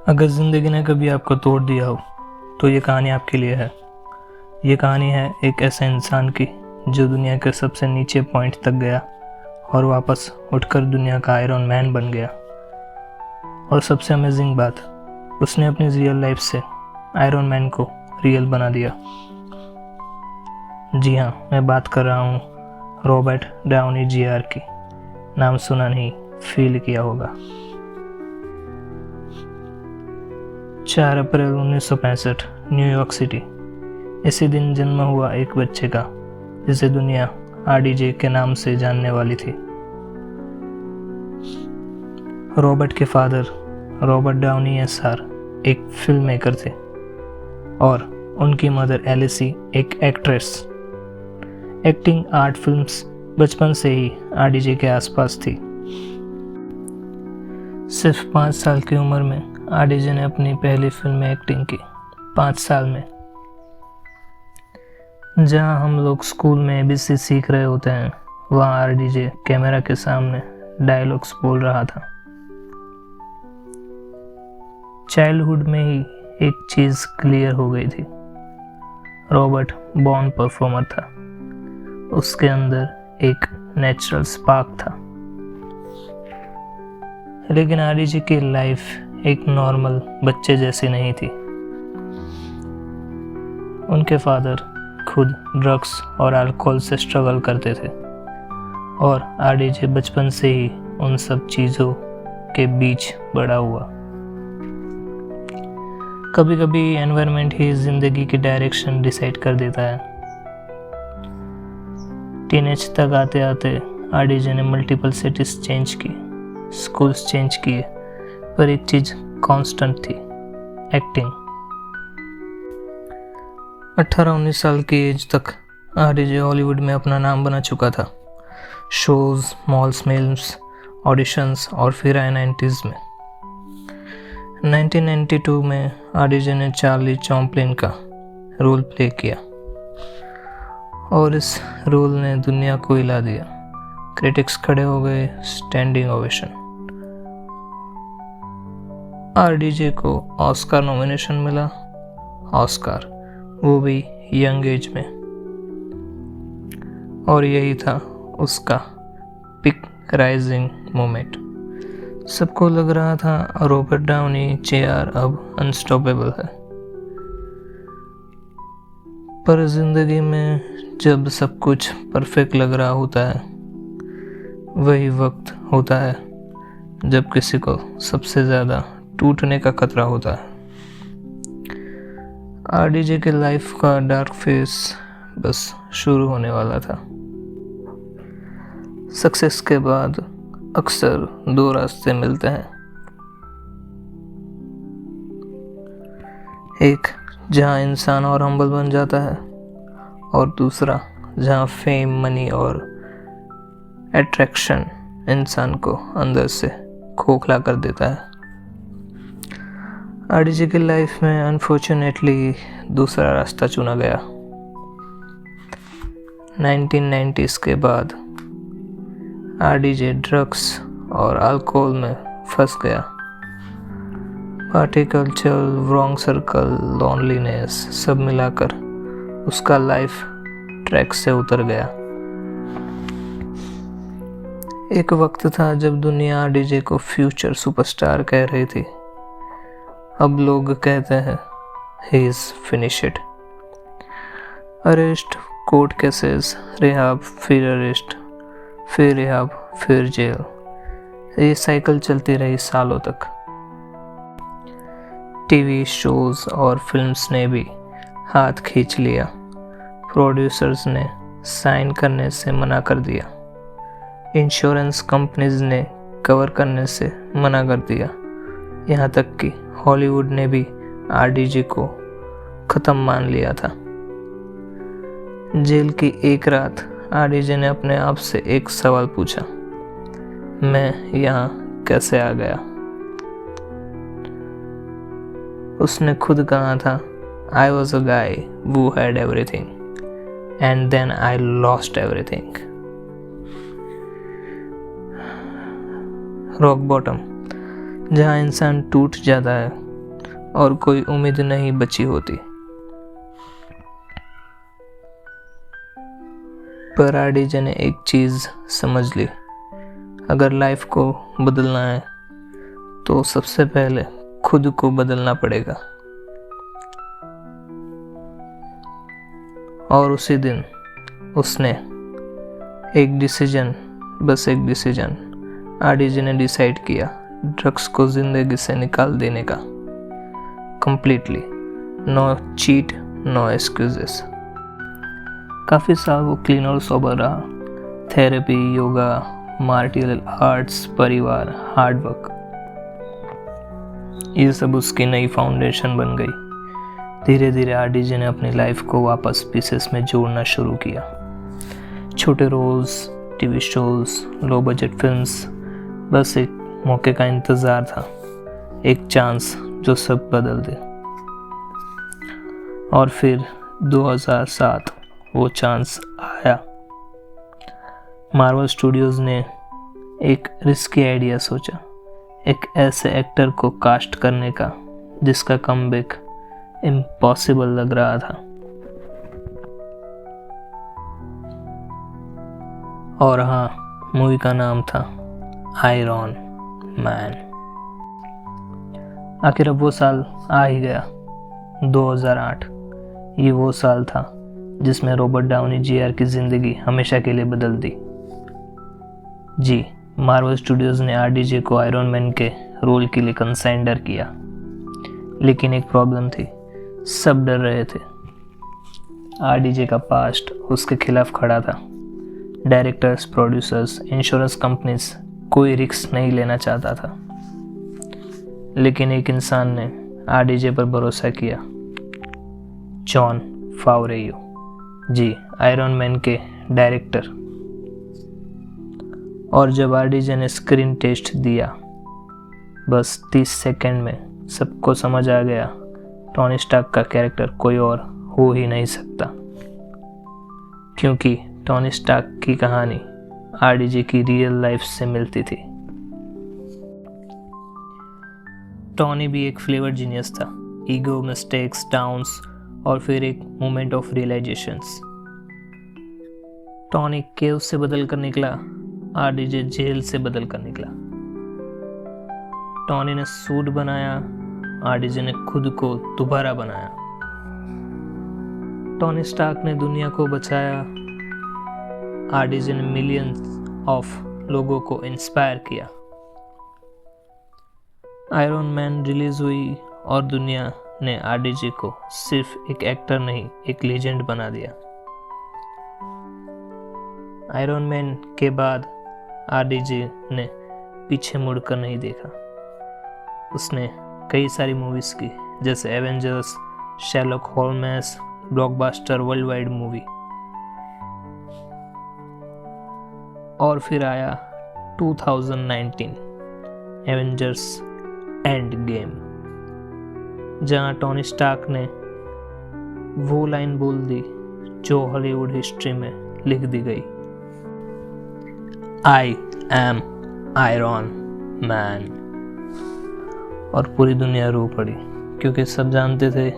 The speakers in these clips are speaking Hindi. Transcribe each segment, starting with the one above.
अगर ज़िंदगी ने कभी आपको तोड़ दिया हो तो ये कहानी आपके लिए है। ये कहानी है एक ऐसे इंसान की जो दुनिया के सबसे नीचे पॉइंट तक गया और वापस उठकर दुनिया का आयरन मैन बन गया। और सबसे अमेजिंग बात, उसने अपनी रियल लाइफ से आयरन मैन को रियल बना दिया। जी हाँ, मैं बात कर रहा हूँ रॉबर्ट डाउनी जूनियर की। नाम सुना नहीं, फील किया होगा। 4 अप्रैल 1965 न्यूयॉर्क सिटी। इसी दिन जन्म हुआ एक बच्चे का जिसे दुनिया आरडीजे के नाम से जानने वाली थी। रॉबर्ट के फादर रॉबर्ट डाउनी एसआर एक फिल्म मेकर थे और उनकी मदर एलिसी एक एक्ट्रेस। एक्टिंग आर्ट फिल्म्स बचपन से ही आरडीजे के आसपास थी। सिर्फ 5 साल की उम्र में आरडीजे ने अपनी पहली फिल्म में एक्टिंग की। 5 साल में। जहां हम लोग स्कूल में एबीसी सीख रहे होते हैं, वहां आरडीजे कैमरा के सामने डायलॉग्स बोल रहा था। चाइल्डहुड में ही एक चीज क्लियर हो गई थी, रॉबर्ट बॉर्न परफॉर्मर था। उसके अंदर एक नेचुरल स्पार्क था। लेकिन आरडीजे की लाइफ एक नॉर्मल बच्चे जैसी नहीं थी। उनके फादर खुद ड्रग्स और अल्कोहल से स्ट्रगल करते थे और आरडीजे बचपन से ही उन सब चीज़ों के बीच बड़ा हुआ। कभी कभी एनवायरनमेंट ही जिंदगी की डायरेक्शन डिसाइड कर देता है। टीनेज तक आते आते आरडीजे ने मल्टीपल सिटीज चेंज की, स्कूल्स चेंज किए, पर एक चीज कांस्टेंट थी, एक्टिंग। 18-19 साल की एज तक आरडीजे हॉलीवुड में अपना नाम बना चुका था। शोज, मॉल्स, फिल्म्स, ऑडिशंस और फिर आए 90s में। 1992 में आरडीजे ने चार्ली चैपलिन का रोल प्ले किया और इस रोल ने दुनिया को हिला दिया। क्रिटिक्स खड़े हो गए, स्टैंडिंग ओवेशन। आरडीजे को ऑस्कर नॉमिनेशन मिला, ऑस्कर, वो भी यंग एज में। और यही था उसका पिक राइजिंग मोमेंट। सबको लग रहा था रॉबर्ट डाउनी जूनियर अब अनस्टॉपेबल है। पर जिंदगी में जब सब कुछ परफेक्ट लग रहा होता है, वही वक्त होता है जब किसी को सबसे ज्यादा टूटने का खतरा होता है। आरडीजे के लाइफ का डार्क फेस बस शुरू होने वाला था। सक्सेस के बाद अक्सर 2 रास्ते मिलते हैं, एक जहां इंसान और हम्बल बन जाता है और दूसरा जहां फेम, मनी और अट्रैक्शन इंसान को अंदर से खोखला कर देता है। आरडीजे की लाइफ में अनफॉर्चुनेटली दूसरा रास्ता चुना गया। 1990s के बाद आरडीजे ड्रग्स और अल्कोहल में फंस गया। Party culture, wrong circle, loneliness, सब मिलाकर उसका लाइफ ट्रैक से उतर गया। एक वक्त था जब दुनिया आरडीजे को फ्यूचर सुपरस्टार कह रही थी। अब लोग कहते हैं he is finished। Arrest, court cases, rehab, फिर अरेस्ट, फिर रिहाब, फिर जेल। ये साइकिल चलती रही सालों तक। टीवी शोज और फिल्म्स ने भी हाथ खींच लिया। प्रोड्यूसर्स ने साइन करने से मना कर दिया। इंश्योरेंस कंपनीज ने कवर करने से मना कर दिया। यहाँ तक कि हॉलीवुड ने भी आरडीजे को खत्म मान लिया था। जेल की एक रात आरडीजे ने अपने आप से एक सवाल पूछा, मैं यहाँ कैसे आ गया? उसने खुद कहा था, I was a guy who had everything and then I lost everything। Rock bottom, जहाँ इंसान टूट जाता है और कोई उम्मीद नहीं बची होती। पर आरडीजे ने एक चीज़ समझ ली, अगर लाइफ को बदलना है तो सबसे पहले खुद को बदलना पड़ेगा। और उसी दिन उसने एक डिसीजन, बस एक डिसीजन, आरडीजे ने डिसाइड किया ड्रग्स को जिंदगी से निकाल देने का, completely, no cheat, no excuses. काफ़ी साल वो क्लीन और सोबर रहा। थेरेपी, योगा, मार्शल आर्ट्स, परिवार, हार्ड वर्क, ये सब उसकी नई फाउंडेशन बन गई। धीरे धीरे आरडीजे ने अपनी लाइफ को वापस पीसेस में जोड़ना शुरू किया। छोटे roles, TV shows, low budget films, बस एक मौके का इंतज़ार था, एक चांस जो सब बदल दे। और फिर 2007 वो चांस आया। मार्वल स्टूडियोज़ ने एक रिस्की आइडिया सोचा, एक ऐसे एक्टर को कास्ट करने का जिसका कमबैक इम्पॉसिबल लग रहा था। और हाँ, मूवी का नाम था आयरन मैन। आखिर अब वो साल आ ही गया, 2008। ये वो साल था जिसमें रॉबर्ट डाउनी जूनियर की ज़िंदगी हमेशा के लिए बदल दी। जी, मार्वल स्टूडियोज़ ने आरडीजे को आयरन मैन के रोल के लिए कंसाइंडर किया, लेकिन एक प्रॉब्लम थी, सब डर रहे थे। आरडीजे का पास्ट उसके खिलाफ खड़ा था। डायरेक्टर्स, प्रोड्यूसर्स, इंश्योरेंस कंपनीज, कोई रिस्क नहीं लेना चाहता था। लेकिन एक इंसान ने आरडीजे पर भरोसा किया, जॉन फावरेयो, जी, आयरन मैन के डायरेक्टर। और जब आरडीजे ने स्क्रीन टेस्ट दिया, बस 30 सेकंड में सबको समझ आ गया टोनी स्टार्क का कैरेक्टर कोई और हो ही नहीं सकता, क्योंकि टोनी स्टार्क की कहानी आरडीजे की रियल लाइफ से मिलती थी। टोनी भी एक फ्लेवर जीनियस था, ईगो, मिस्टेक्स, डाउन्स और फिर एक मोमेंट ऑफ रियलाइजेशंस। टोनी केव से बदल कर निकला, आरडीजे जेल से बदल कर निकला। टोनी ने सूट बनाया, आरडीजे ने खुद को दोबारा बनाया। टोनी स्टार्क ने दुनिया को बचाया, आरडीजे ने मिलियंस ऑफ लोगों को इंस्पायर किया। आयरन मैन रिलीज हुई और दुनिया ने आरडीजे को सिर्फ एक एक्टर नहीं, एक लेजेंड बना दिया। आयरन मैन के बाद आरडीजे ने पीछे मुड़कर नहीं देखा। उसने कई सारी मूवीज की, जैसे Avengers, Sherlock Holmes, blockbuster world wide movie. और फिर आया 2019 एवेंजर्स एंड गेम, जहां टोनी स्टार्क ने वो लाइन बोल दी जो हॉलीवुड हिस्ट्री में लिख दी गई, आई एम आयरन मैन। और पूरी दुनिया रो पड़ी, क्योंकि सब जानते थे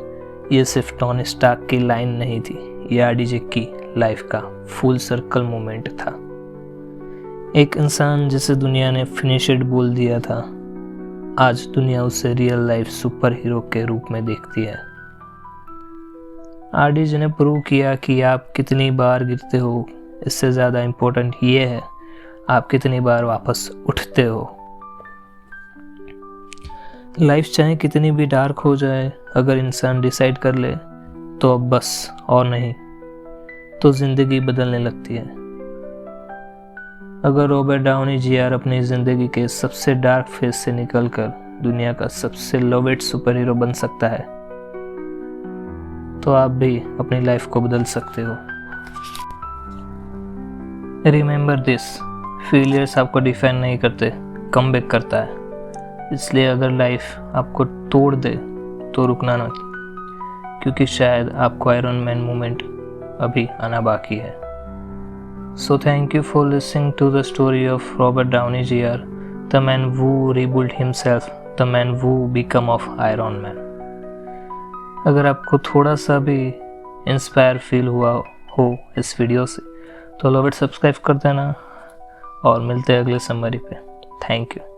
ये सिर्फ टोनी स्टार्क की लाइन नहीं थी, ये आरडीजे की लाइफ का फुल सर्कल मोमेंट था। एक इंसान जिसे दुनिया ने फिनिशड बोल दिया था, आज दुनिया उसे रियल लाइफ सुपर हीरो के रूप में देखती है। आरडीजे ने प्रूव किया कि आप कितनी बार गिरते हो, इससे ज़्यादा इम्पोर्टेंट ये है आप कितनी बार वापस उठते हो। लाइफ चाहे कितनी भी डार्क हो जाए, अगर इंसान डिसाइड कर ले तो अब बस और नहीं तो ज़िंदगी बदलने लगती है। अगर रॉबर्ट डाउनी जूनियर अपनी ज़िंदगी के सबसे डार्क फेज से निकलकर दुनिया का सबसे लवेड सुपर हीरो बन सकता है, तो आप भी अपनी लाइफ को बदल सकते हो। रिमेंबर दिस, फेलियर्स आपको डिफाइन नहीं करते, कमबैक करता है। इसलिए अगर लाइफ आपको तोड़ दे तो रुकना ना, क्योंकि शायद आपको आयरन मैन मोमेंट अभी आना बाकी है। So thank you for listening to the story of Robert Downey Jr., the man who rebuilt himself, the man who became of Iron Man. अगर आपको थोड़ा सा भी इंस्पायर फील हुआ हो इस वीडियो से तो लव इट सब्सक्राइब कर देना और मिलते हैं अगले समरी पे। Thank you.